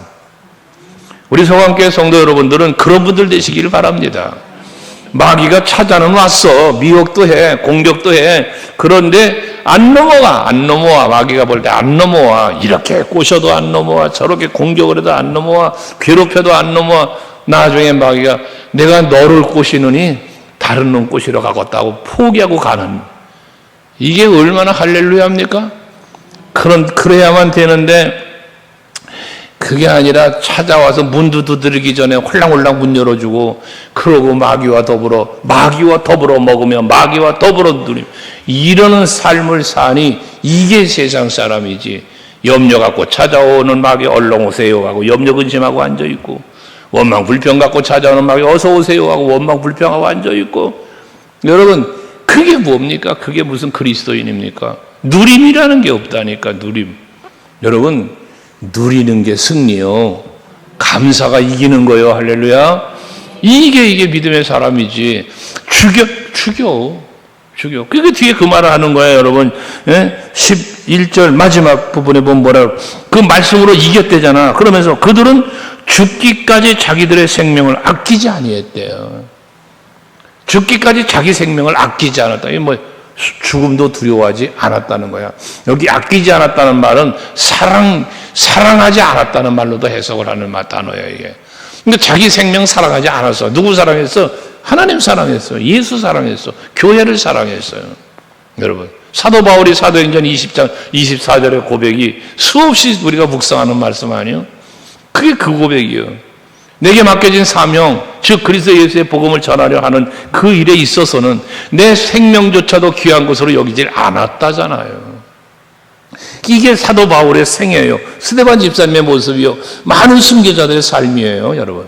우리 성황교회 성도 여러분들은 그런 분들 되시길 바랍니다. 마귀가 찾아는 왔어. 미혹도 해, 공격도 해. 그런데 안 넘어와. 마귀가 볼 때 안 넘어와. 이렇게 꼬셔도 안 넘어와. 저렇게 공격을 해도 안 넘어와. 괴롭혀도 안 넘어와. 나중에 마귀가 내가 너를 꼬시느니 다른 놈 꼬시러 가겠다고 포기하고 가는. 이게 얼마나 할렐루야입니까? 그래야만 되는데 그게 아니라 찾아와서 문 두드리기 전에 홀랑홀랑 문 열어주고, 그러고 마귀와 더불어 먹으며 마귀와 더불어 누리며 이러는 삶을 사니 이게 세상 사람이지. 염려 갖고 찾아오는 마귀 얼렁 오세요 하고 염려 근심하고 앉아있고, 원망 불평 갖고 찾아오는 마귀 어서 오세요 하고 원망 불평하고 앉아있고. 여러분, 그게 뭡니까? 그게 무슨 그리스도인입니까? 누림이라는 게 없다니까. 누림. 여러분, 누리는 게 승리요, 감사가 이기는 거요. 할렐루야. 이게 믿음의 사람이지. 죽여. 그게 뒤에 그 말을 하는 거예요, 여러분. 11절 마지막 부분에 보면 뭐라고, 그 말씀으로 이겼대잖아. 그러면서 그들은 죽기까지 자기들의 생명을 아끼지 아니했대요. 죽기까지 자기 생명을 아끼지 않았다. 이게 뭐 죽음도 두려워하지 않았다는 거야. 여기 아끼지 않았다는 말은 사랑하지 않았다는 말로도 해석을 하는 단어예요, 이게. 근데 자기 생명 사랑하지 않았어. 누구 사랑했어? 하나님 사랑했어. 예수 사랑했어. 교회를 사랑했어요. 여러분, 사도 바울이 사도행전 20장 24절의 고백이 수없이 우리가 묵상하는 말씀 아니에요? 그게 그 고백이에요. 내게 맡겨진 사명, 즉 그리스도 예수의 복음을 전하려 하는 그 일에 있어서는 내 생명조차도 귀한 것으로 여기질 않았다잖아요. 이게 사도 바울의 생애예요. 스데반 집사님의 모습이요, 많은 순교자들의 삶이에요. 여러분,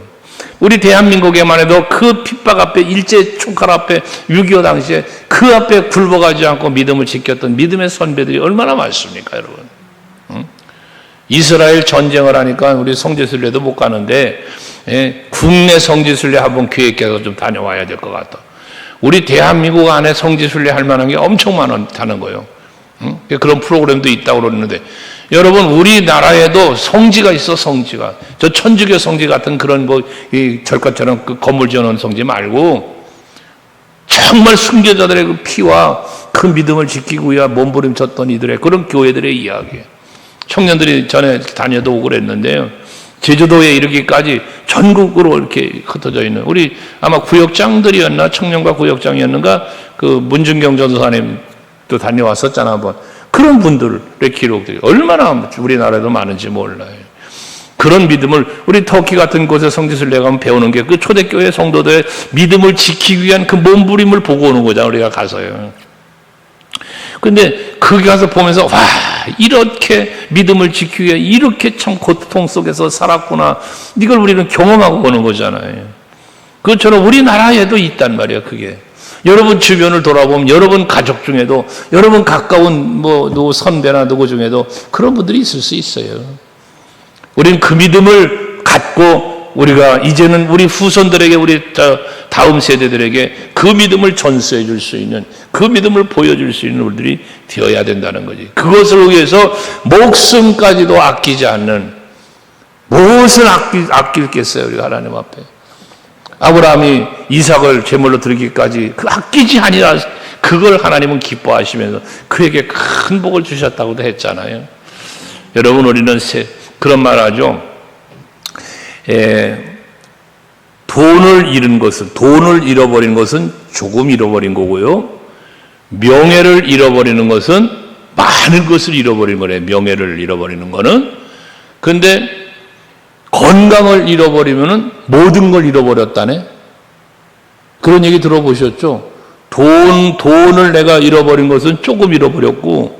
우리 대한민국에만 해도 그 핍박 앞에, 일제 총칼 앞에, 6.25 당시에 그 앞에 굴복하지 않고 믿음을 지켰던 믿음의 선배들이 얼마나 많습니까, 여러분? 이스라엘 전쟁을 하니까 우리 성지순례도 못 가는데, 국내 성지순례 한번 계획해서 좀 다녀와야 될 것 같다. 우리 대한민국 안에 성지순례 할 만한 게 엄청 많다는 거예요. 그런 프로그램도 있다고 그러는데, 여러분, 우리나라에도 성지가 있어. 성지가, 저 천주교 성지 같은 그런 이 절간처럼 그 건물 지어놓은 성지 말고, 정말 순교자들의 그 피와 그 믿음을 지키고 위하 몸부림쳤던 이들의 그런 교회들의 이야기. 청년들이 전에 다녀도 오고 그랬는데요, 제주도에 이르기까지 전국으로 이렇게 흩어져 있는, 우리 아마 구역장들이었나, 청년과 구역장이었는가, 그 문준경 전도사님도 다녀왔었잖아, 한번. 그런 분들의 기록들이 얼마나 우리나라에도 많은지 몰라요. 그런 믿음을 우리 터키 같은 곳에 성지순례 가면 배우는 게 그 초대교회 성도들의 믿음을 지키기 위한 그 몸부림을 보고 오는 거잖아, 우리가 가서요. 근데 거기 가서 보면서, 와, 이렇게 믿음을 지키기 위해 이렇게 참 고통 속에서 살았구나, 이걸 우리는 경험하고 오는 거잖아요. 그것처럼 우리나라에도 있단 말이야, 그게. 여러분 주변을 돌아보면 여러분 가족 중에도, 여러분 가까운 누구 선배나 누구 중에도 그런 분들이 있을 수 있어요. 우리는 그 믿음을 갖고 우리가 이제는 우리 후손들에게, 우리 다음 세대들에게 그 믿음을 전수해 줄 수 있는, 그 믿음을 보여줄 수 있는 우리들이 되어야 된다는 거지. 그것을 위해서 목숨까지도 아끼지 않는, 무엇을 아낄겠어요, 우리가 하나님 앞에. 아브라함이 이삭을 제물로 드리기까지 그 아끼지 아니라 그걸 하나님은 기뻐하시면서 그에게 큰 복을 주셨다고도 했잖아요. 여러분, 우리는 그런 말 하죠. 돈을 잃어버린 것은 조금 잃어버린 거고요, 명예를 잃어버리는 것은 많은 것을 잃어버린 거래. 명예를 잃어버리는 거는. 근데 건강을 잃어버리면은 모든 걸 잃어버렸다네. 그런 얘기 들어보셨죠? 돈을 내가 잃어버린 것은 조금 잃어버렸고,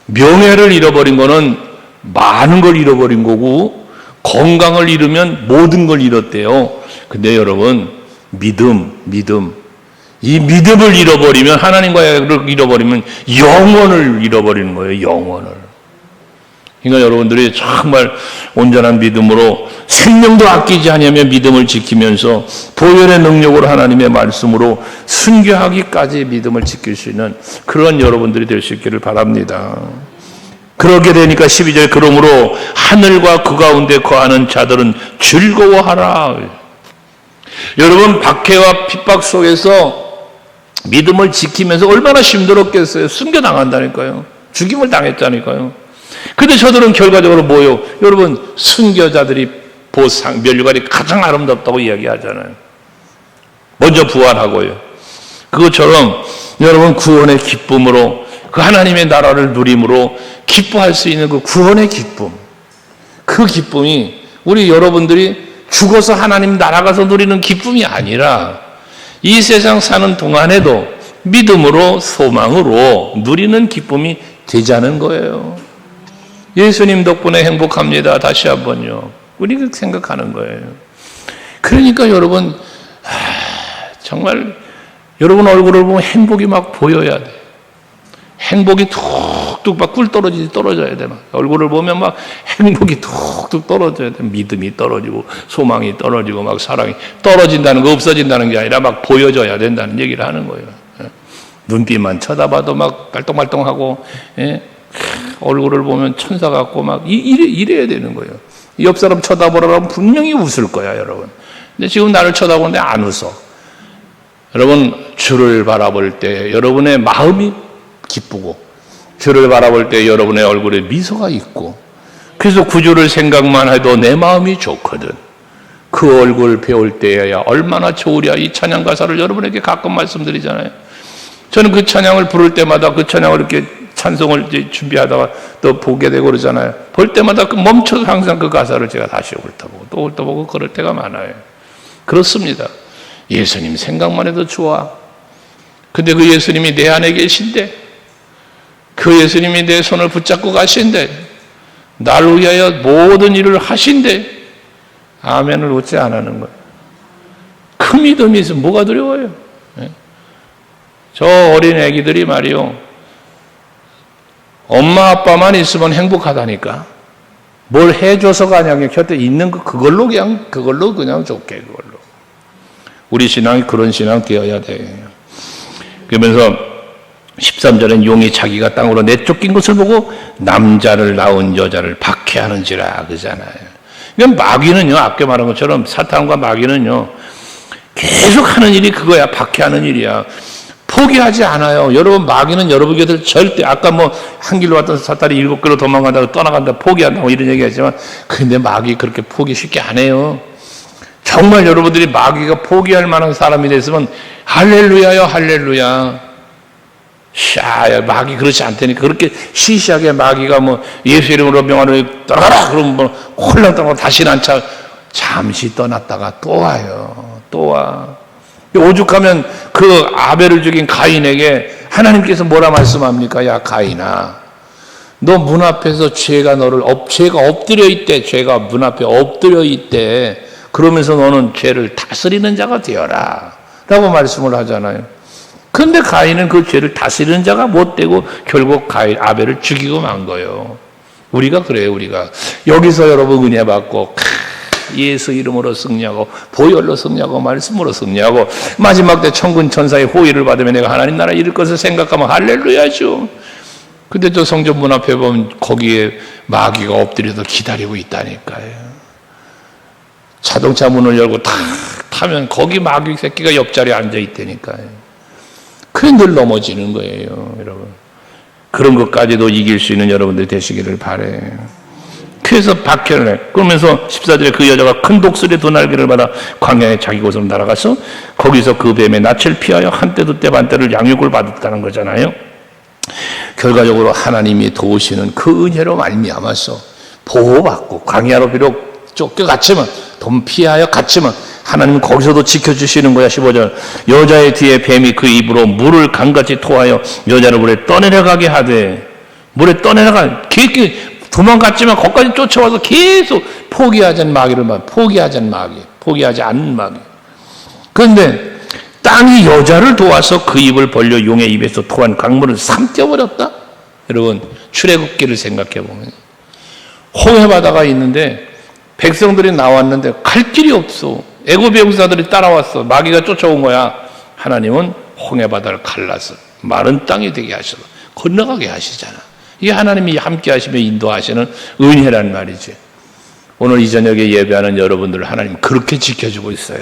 명예를 잃어버린 거는 많은 걸 잃어버린 거고, 건강을 잃으면 모든 걸 잃었대요. 근데 여러분, 믿음. 이 믿음을 잃어버리면, 하나님과의 잃어버리면 영원을 잃어버리는 거예요, 영원을. 그러니까 여러분들이 정말 온전한 믿음으로 생명도 아끼지 아니하며 믿음을 지키면서 보혈의 능력으로 하나님의 말씀으로 순교하기까지 믿음을 지킬 수 있는 그런 여러분들이 될 수 있기를 바랍니다. 그렇게 되니까 12절, 그러므로 하늘과 그 가운데 거하는 자들은 즐거워하라. 여러분, 박해와 핍박 속에서 믿음을 지키면서 얼마나 힘들었겠어요. 숨겨당한다니까요. 죽임을 당했다니까요. 근데 저들은 결과적으로 뭐요? 여러분, 순교자들이 보상, 면류관이 가장 아름답다고 이야기하잖아요. 먼저 부활하고요. 그것처럼 여러분, 구원의 기쁨으로, 그 하나님의 나라를 누림으로 기뻐할 수 있는 그 구원의 기쁨, 그 기쁨이 우리 여러분들이 죽어서 하나님 나라 가서 누리는 기쁨이 아니라 이 세상 사는 동안에도 믿음으로, 소망으로 누리는 기쁨이 되자는 거예요. 예수님 덕분에 행복합니다. 다시 한번요. 우리가 생각하는 거예요. 그러니까 여러분, 정말 여러분 얼굴을 보면 행복이 막 보여야 돼. 행복이 툭툭 막 꿀 떨어져야 돼. 막 얼굴을 보면 막 행복이 툭툭 떨어져야 돼. 믿음이 떨어지고 소망이 떨어지고 막 사랑이 떨어진다는 거, 없어진다는 게 아니라 막 보여져야 된다는 얘기를 하는 거예요. 눈빛만 쳐다봐도 막 발동발동하고, 얼굴을 보면 천사 같고 막 이래야 되는 거예요. 옆 사람 쳐다보라면 분명히 웃을 거야, 여러분. 근데 지금 나를 쳐다보는데 안 웃어. 여러분, 주를 바라볼 때 여러분의 마음이 기쁘고, 주를 바라볼 때 여러분의 얼굴에 미소가 있고, 그래서 구주를 생각만 해도 내 마음이 좋거든. 그 얼굴 배울 때야 얼마나 좋으랴. 이 찬양 가사를 여러분에게 가끔 말씀드리잖아요. 저는 그 찬양을 부를 때마다 그 찬양을 이렇게 찬송을 준비하다가 또 보게 되고 그러잖아요. 볼 때마다 멈춰서 항상 그 가사를 제가 다시 훑어보고 또 훑어보고 그럴 때가 많아요. 그렇습니다. 예수님 생각만 해도 좋아. 근데 그 예수님이 내 안에 계신데, 그 예수님이 내 손을 붙잡고 가신데, 나를 위하여 모든 일을 하신데 아멘을 웃지 안 하는 거예요. 그 믿음이 있으면 뭐가 두려워요? 저 어린 애기들이 말이요, 엄마 아빠만 있으면 행복하다니까. 뭘 해줘서가 아니라 그냥 곁에 있는 거 그걸로 그냥 좋게. 그걸로 우리 신앙이 그런 신앙 되어야 돼. 그러면서 13절엔 용이 자기가 땅으로 내쫓긴 것을 보고 남자를 낳은 여자를 박해하는지라 그러잖아요. 그러니까 마귀는요, 아까 말한 것처럼 사탄과 마귀는요 계속 하는 일이 그거야. 박해하는 일이야. 포기하지 않아요. 여러분, 마귀는 여러분 곁을 절대, 아까 뭐 한 길로 왔던 사탄이 7길로 도망간다고 떠나간다, 포기한다고 이런 얘기 했지만, 근데 마귀 그렇게 포기 쉽게 안 해요. 정말 여러분들이 마귀가 포기할 만한 사람이 됐으면 할렐루야요, 할렐루야. 샤야, 마귀 그렇지 않다니까. 그렇게 시시하게 마귀가 뭐 예수 이름으로 명하노니 떠나가라 그러면 뭐 홀랑 떠나고 다시는 안 차. 잠시 떠났다가 또 와요. 또 와. 오죽하면 그 아벨을 죽인 가인에게 하나님께서 뭐라 말씀합니까? 야 가인아, 너 문 앞에서 죄가 엎드려 있대. 죄가 문 앞에 엎드려 있대. 그러면서 너는 죄를 다스리는 자가 되어라 라고 말씀을 하잖아요. 그런데 가인은 그 죄를 다스리는 자가 못 되고 결국 아벨을 죽이고 만 거예요. 우리가 그래요. 우리가 여기서 여러분 은혜 받고 예수 이름으로 승리하고 보혈로 승리하고 말씀으로 승리하고 마지막 때 천군 천사의 호의를 받으면 내가 하나님 나라에 이를 것을 생각하면 할렐루야죠. 근데 저 성전 문 앞에 보면 거기에 마귀가 엎드려서 기다리고 있다니까요. 자동차 문을 열고 탁 타면 거기 마귀 새끼가 옆자리에 앉아 있다니까요. 그래 늘 넘어지는 거예요, 여러분. 그런 것까지도 이길 수 있는 여러분들 되시기를 바라요. 그래서 박해를 해. 그러면서 14절에 그 여자가 큰 독수리의 두 날개를 받아 광야에 자기 곳으로 날아가서 거기서 그 뱀의 낯을 피하여 한때 두때 반때를 양육을 받았다는 거잖아요. 결과적으로 하나님이 도우시는 그 은혜로 말미암아서 보호받고 광야로 비록 쫓겨갔지만 돈 피하여 갔지만 하나님은 거기서도 지켜주시는 거야. 15절 여자의 뒤에 뱀이 그 입으로 물을 강같이 토하여 여자를 물에 떠내려가게 하되, 물에 떠내려가 도망갔지만 거기까지 쫓아와서 계속 포기하지 않는 마귀. 그런데 땅이 여자를 도와서 그 입을 벌려 용의 입에서 토한 강물을 삼켜버렸다. 여러분, 출애굽기를 생각해 보면 홍해 바다가 있는데 백성들이 나왔는데 갈 길이 없어. 애굽의 용사들이 따라왔어. 마귀가 쫓아온 거야. 하나님은 홍해 바다를 갈라서 마른 땅이 되게 하셔서 건너가게 하시잖아. 이게 하나님이 함께 하시며 인도하시는 은혜란 말이지. 오늘 이 저녁에 예배하는 여러분들을 하나님 그렇게 지켜주고 있어요.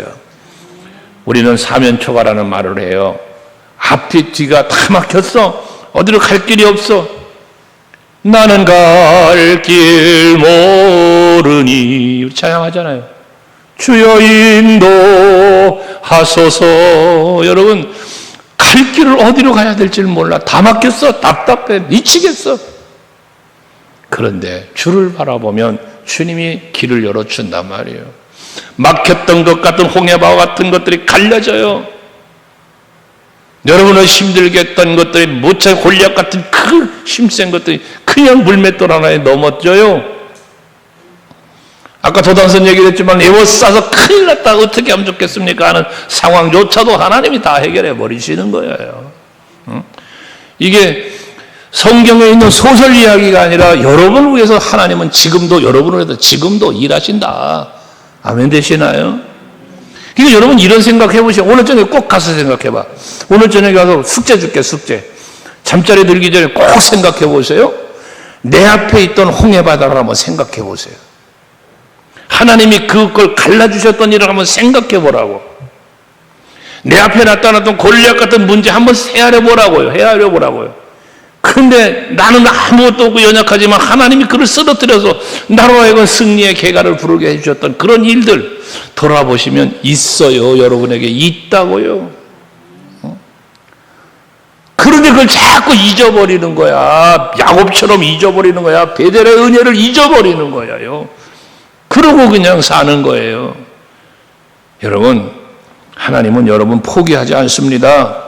우리는 사면초가라는 말을 해요. 앞이 뒤가 다 막혔어. 어디로 갈 길이 없어. 나는 갈 길 모르니 우리 찬양하잖아요. 주여 인도하소서. 여러분 갈 길을 어디로 가야 될지 몰라. 다 막혔어. 답답해. 미치겠어. 그런데 주를 바라보면 주님이 길을 열어준단 말이에요. 막혔던 것 같은 홍해바와 같은 것들이 갈려져요. 여러분은 힘들게 했던 것들이 모차 골리앗 같은 그 힘센 것들이 그냥 물맷돌 하나에 넘어져요. 아까 도단선 얘기를 했지만 에워싸서 큰일 났다 어떻게 하면 좋겠습니까 하는 상황조차도 하나님이 다 해결해 버리시는 거예요. 이게 성경에 있는 소설 이야기가 아니라 여러분을 위해서 하나님은 지금도 여러분을 위해서 지금도 일하신다. 아멘 되시나요? 그러니까 여러분 이런 생각해 보시죠. 오늘 저녁에 꼭 가서 생각해 봐. 오늘 저녁에 가서 숙제 줄게 숙제. 잠자리 들기 전에 꼭 생각해 보세요. 내 앞에 있던 홍해바다를 한번 생각해 보세요. 하나님이 그걸 갈라주셨던 일을 한번 생각해 보라고. 내 앞에 나타났던 골리앗 같은 문제 한번 헤아려 보라고요. 근데 나는 아무것도 없고 연약하지만 하나님이 그를 쓰러뜨려서 나로 하여금 승리의 계가를 부르게 해주셨던 그런 일들 돌아보시면 있어요. 여러분에게 있다고요. 그런데 그걸 자꾸 잊어버리는 거야. 야곱처럼 잊어버리는 거야. 베델의 은혜를 잊어버리는 거예요. 그러고 그냥 사는 거예요. 여러분, 하나님은 여러분 포기하지 않습니다.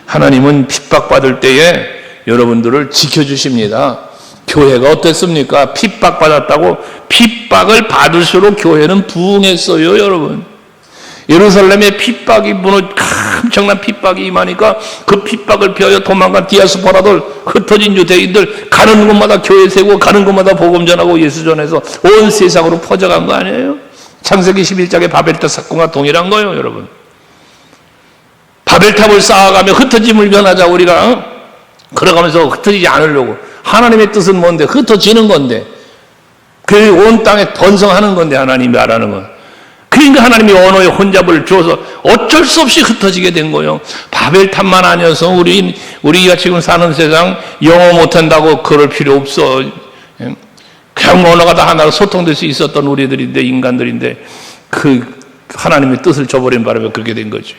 하나님은 핍박받을 때에 여러분들을 지켜주십니다. 교회가 어땠습니까? 핍박받았다고 핍박을 받을수록 교회는 부흥했어요. 여러분, 예루살렘에 핍박이 엄청난 핍박이 임하니까 그 핍박을 피하여 도망간 디아스포라들, 흩어진 유대인들 가는 곳마다 교회 세우고 가는 곳마다 복음 전하고 예수 전해서 온 세상으로 퍼져간 거 아니에요? 창세기 11장의 바벨탑 사건과 동일한 거예요. 여러분, 바벨탑을 쌓아가며 흩어짐을 면하자 우리가 걸어가면서 흩어지지 않으려고. 하나님의 뜻은 뭔데? 흩어지는 건데. 그 온 땅에 번성하는 건데 하나님이 말하는 건. 그러니까 하나님이 언어의 혼잡을 주어서 어쩔 수 없이 흩어지게 된 거예요. 바벨탑만 아니어서 우리가 지금 사는 세상 영어 못한다고 그럴 필요 없어. 그냥 언어가 다 하나로 소통될 수 있었던 우리들인데, 인간들인데 그 하나님의 뜻을 저버린 바람에 그렇게 된 거죠.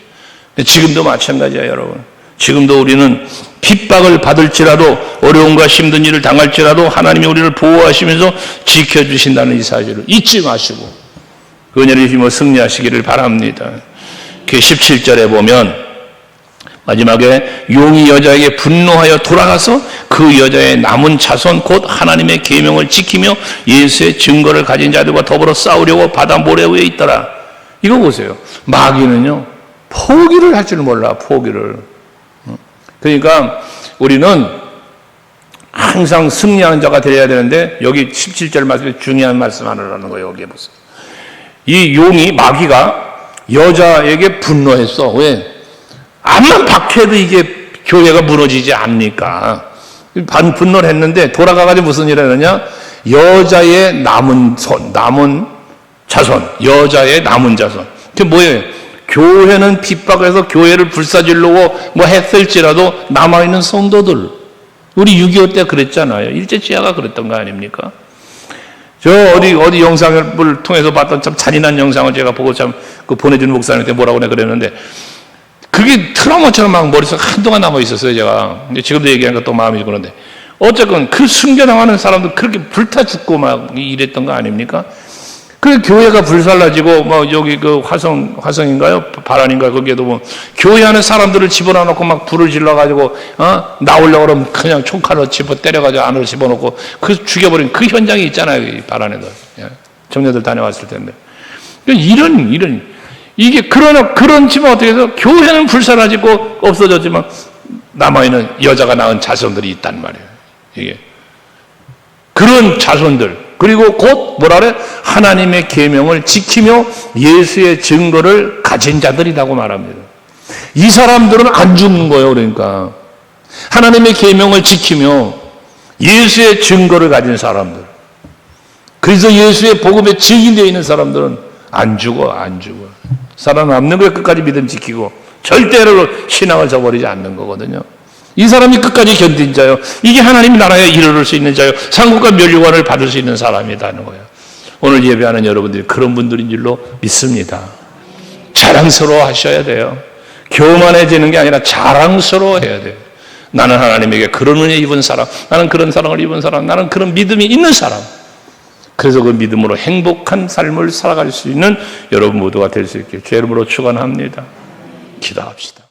지금도 마찬가지야 여러분. 지금도 우리는 핍박을 받을지라도 어려움과 힘든 일을 당할지라도 하나님이 우리를 보호하시면서 지켜주신다는 이 사실을 잊지 마시고 은혜를 힘으로 승리하시기를 바랍니다. 그 17절에 보면 마지막에 용이 여자에게 분노하여 돌아가서 그 여자의 남은 자손 곧 하나님의 계명을 지키며 예수의 증거를 가진 자들과 더불어 싸우려고 바다 모래 위에 있더라. 이거 보세요. 마귀는요 포기를 할 줄 몰라. 포기를. 그러니까 우리는 항상 승리하는 자가 되어야 되는데 여기 17절 말씀에 중요한 말씀 하나라는 거예요. 여기에 보세요. 이 용이 마귀가 여자에게 분노했어. 왜? 암만 박해도 이게 교회가 무너지지 않습니까? 분노를 했는데 돌아가가지고 무슨 일을 했느냐? 여자의 남은 자손. 여자의 남은 자손. 그게 뭐예요? 교회는 핍박해서 교회를 불사지르고 뭐 했을지라도 남아있는 성도들. 우리 6.25 때 그랬잖아요. 일제치하가 그랬던 거 아닙니까? 저 어디 영상을 통해서 봤던 참 잔인한 영상을 제가 보고 참 그 보내준 목사님한테 뭐라고 그랬는데 그게 트라우마처럼 막 머릿속에 한동안 남아 있었어요, 제가. 근데 지금도 얘기하니까 또 마음이 그런데 어쨌건 그 순교당하는 사람들 그렇게 불타 죽고 막 이랬던 거 아닙니까? 그 교회가 불살라지고 뭐 여기 그 화성인가요? 바란인가요? 거기에도 뭐 교회 안에 사람들을 집어넣고 막 불을 질러가지고 나오려고 그러면 그냥 총칼로 집어 때려가지고 안으로 집어넣고 그 죽여버린 그 현장이 있잖아요. 이 바란에도 청년들 다녀왔을 텐데 이런 이게 그런지만 어떻게 해서 교회는 불살라지고 없어졌지만 남아있는 여자가 낳은 자손들이 있단 말이에요. 이게 그런 자손들. 그리고 곧 뭐라 그래? 하나님의 계명을 지키며 예수의 증거를 가진 자들이라고 말합니다. 이 사람들은 안 죽는 거예요. 그러니까 하나님의 계명을 지키며 예수의 증거를 가진 사람들. 그래서 예수의 복음에 증인되어 있는 사람들은 안 죽어. 살아남는 거에 끝까지 믿음 지키고 절대로 신앙을 저버리지 않는 거거든요. 이 사람이 끝까지 견딘 자요. 이게 하나님 나라에 이르를 수 있는 자요. 상급과 멸류관을 받을 수 있는 사람이라는 거예요. 오늘 예배하는 여러분들이 그런 분들인 줄로 믿습니다. 자랑스러워 하셔야 돼요. 교만해지는 게 아니라 자랑스러워 해야 돼요. 나는 하나님에게 그런 은혜 입은 사람, 나는 그런 사랑을 입은 사람, 나는 그런 믿음이 있는 사람. 그래서 그 믿음으로 행복한 삶을 살아갈 수 있는 여러분 모두가 될 수 있게 주 이름으로 축원합니다. 기도합시다.